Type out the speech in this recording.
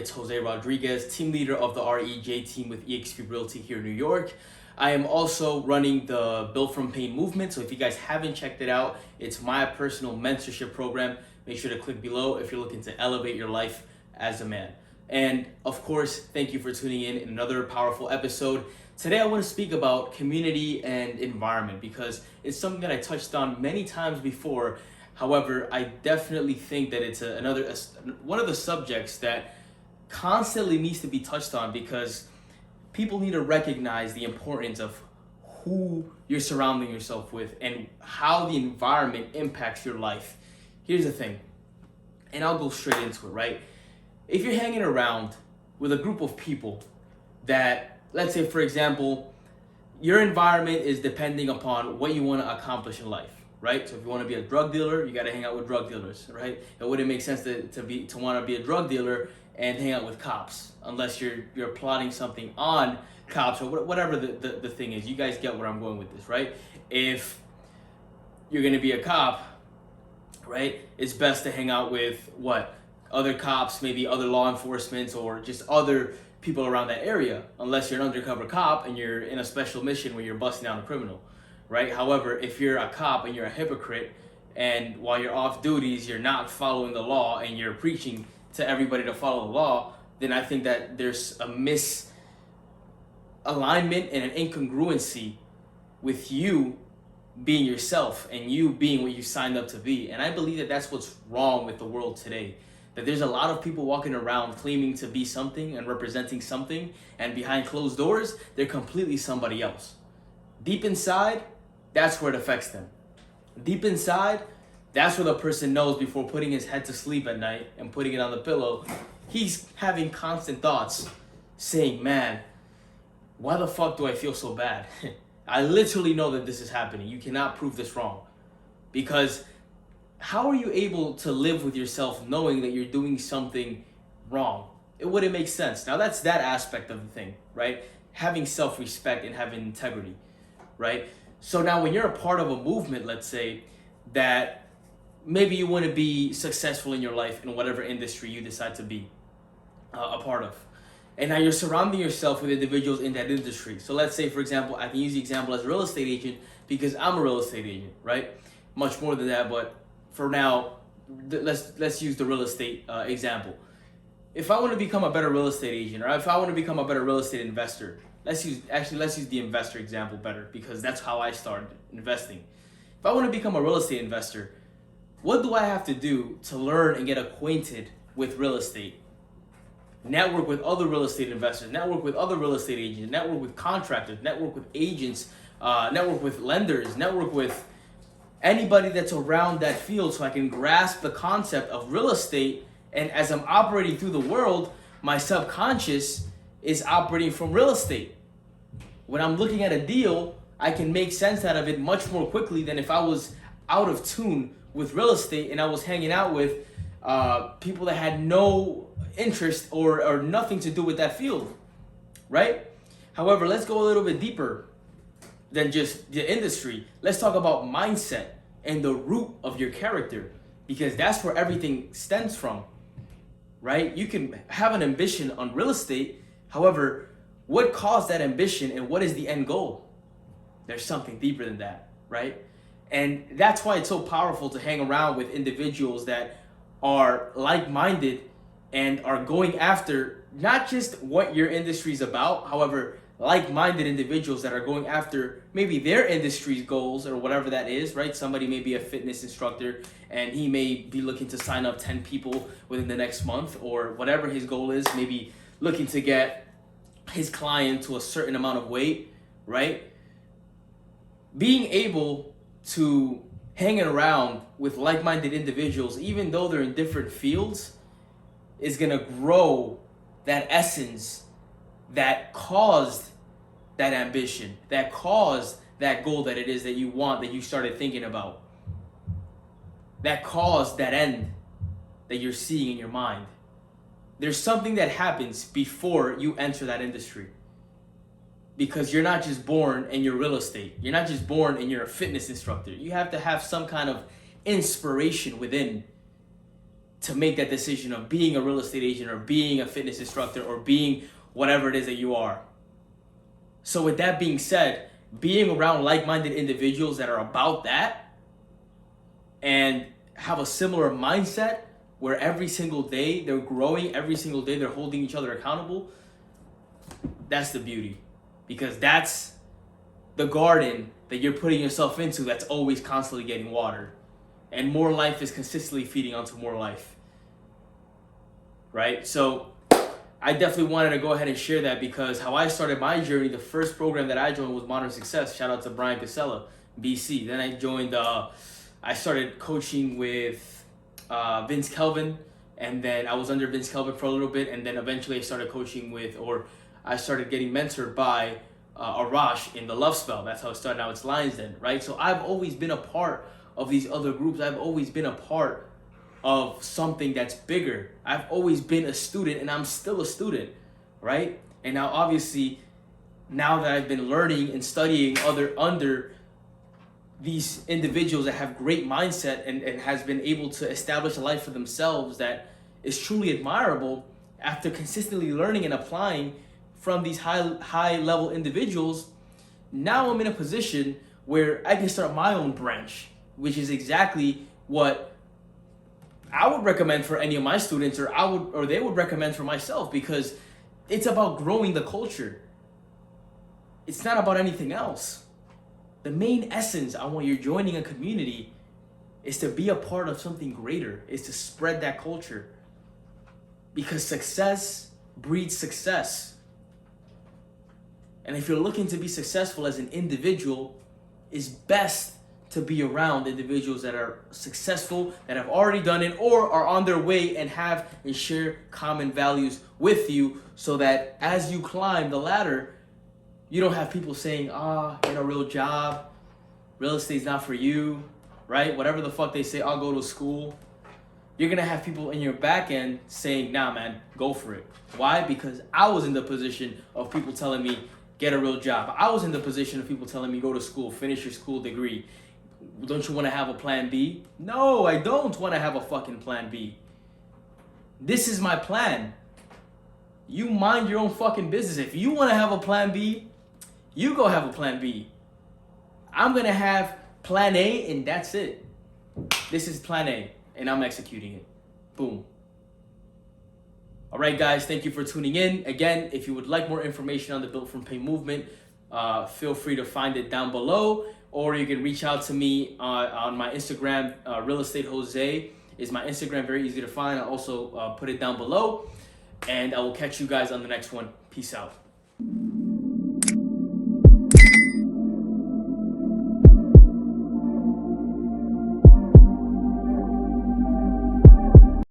It's Jose Rodriguez, team leader of the REJ team with eXp Realty here in New York. I am also running the Built from Pain movement. So if you guys haven't checked it out, it's my personal mentorship program. Make sure to click below if you're looking to elevate your life as a man. And of course, thank you for tuning in another powerful episode. Today I want to speak about community and environment because it's something that I touched on many times before. However, I definitely think that it's one of the subjects that constantly needs to be touched on because people need to recognize the importance of who you're surrounding yourself with and how the environment impacts your life. Here's the thing, and I'll go straight into it, right? If you're hanging around with a group of people that, let's say, for example, your environment is depending upon what you want to accomplish in life, right? So if you want to be a drug dealer, you got to hang out with drug dealers, right? It wouldn't make sense to want to be a drug dealer and hang out with cops unless you're plotting something on cops or whatever the thing is. You guys get where I'm going with this, right? If you're going to be a cop, right, it's best to hang out with other cops, maybe other law enforcement or just other people around that area, unless you're an undercover cop and you're in a special mission where you're busting down a criminal, right? However, if you're a cop and you're a hypocrite and while you're off duties, you're not following the law and you're preaching to everybody to follow the law, then I think that there's a misalignment and an incongruency with you being yourself and you being what you signed up to be. And I believe that that's what's wrong with the world today. That there's a lot of people walking around claiming to be something and representing something, and behind closed doors, they're completely somebody else. Deep inside, that's where it affects them. Deep inside, that's where the person knows before putting his head to sleep at night and putting it on the pillow, he's having constant thoughts saying, man, why the fuck do I feel so bad? I literally know that this is happening. You cannot prove this wrong. Because how are you able to live with yourself knowing that you're doing something wrong? It wouldn't make sense. Now that's that aspect of the thing, right? Having self-respect and having integrity, right? So now when you're a part of a movement, let's say, that maybe you want to be successful in your life in whatever industry you decide to be a part of. And now you're surrounding yourself with individuals in that industry. So let's say, for example, I can use the example as a real estate agent because I'm a real estate agent, right? Much more than that, but for now, let's use the real estate example. If I want to become a better real estate agent, or if I want to become a better real estate investor, let's use the investor example better because that's how I started investing. If I want to become a real estate investor, what do I have to do to learn and get acquainted with real estate? Network with other real estate investors, network with other real estate agents, network with contractors, network with agents, network with lenders, network with anybody that's around that field so I can grasp the concept of real estate. And as I'm operating through the world, my subconscious is operating from real estate. When I'm looking at a deal, I can make sense out of it much more quickly than if I was out of tune with real estate and I was hanging out with people that had no interest or nothing to do with that field, right? However, let's go a little bit deeper than just the industry. Let's talk about mindset and the root of your character because that's where everything stems from, right? You can have an ambition on real estate. However, what caused that ambition and what is the end goal? There's something deeper than that, right? And that's why it's so powerful to hang around with individuals that are like-minded and are going after not just what your industry is about, however, like-minded individuals that are going after maybe their industry's goals or whatever that is, right? Somebody may be a fitness instructor and he may be looking to sign up 10 people within the next month or whatever his goal is, maybe looking to get his client to a certain amount of weight, right? Being able to hang around with like-minded individuals, even though they're in different fields, is gonna grow that essence that caused that ambition, that caused that goal that it is that you want, that you started thinking about, that caused that end that you're seeing in your mind. There's something that happens before you enter that industry. Because you're not just born and you're real estate. You're not just born and you're a fitness instructor. You have to have some kind of inspiration within to make that decision of being a real estate agent or being a fitness instructor or being whatever it is that you are. So with that being said, being around like-minded individuals that are about that and have a similar mindset where every single day they're growing, every single day they're holding each other accountable, that's the beauty. Because that's the garden that you're putting yourself into that's always constantly getting watered. And more life is consistently feeding onto more life. Right? So I definitely wanted to go ahead and share that, because how I started my journey, the first program that I joined was Modern Success. Shout out to Brian Casella, BC. Then I joined, I started coaching with Vince Kelvin, and then I was under Vince Kelvin for a little bit, and then eventually I started coaching with, or I started getting mentored by Arash in the Love Spell. That's how it started. Now it's Lions Den, right? So I've always been a part of these other groups. I've always been a part of something that's bigger. I've always been a student, and I'm still a student, right? And now obviously, now that I've been learning and studying under these individuals that have great mindset and has been able to establish a life for themselves that is truly admirable, after consistently learning and applying from these high level individuals, now I'm in a position where I can start my own branch, which is exactly what I would recommend for any of my students, or they would recommend for myself, because it's about growing the culture. It's not about anything else. The main essence I want you joining a community is to be a part of something greater, is to spread that culture. Because success breeds success. And if you're looking to be successful as an individual, it's best to be around individuals that are successful, that have already done it, or are on their way and have and share common values with you, so that as you climb the ladder, you don't have people saying, get a real job, real estate's not for you, right? Whatever the fuck they say, I'll go to school. You're gonna have people in your back end saying, nah man, go for it. Why? Because I was in the position of people telling me, get a real job. I was in the position of people telling me, go to school, finish your school degree. Don't you want to have a plan B? No, I don't want to have a fucking plan B. This is my plan. You mind your own fucking business. If you want to have a plan B, you go have a plan B. I'm going to have plan A, and that's it. This is plan A, and I'm executing it. Boom. All right, guys, thank you for tuning in. Again, if you would like more information on the Built From Pain movement, feel free to find it down below, or you can reach out to me on my Instagram. Real Estate Jose is my Instagram, very easy to find. I'll also put it down below, and I will catch you guys on the next one. Peace out.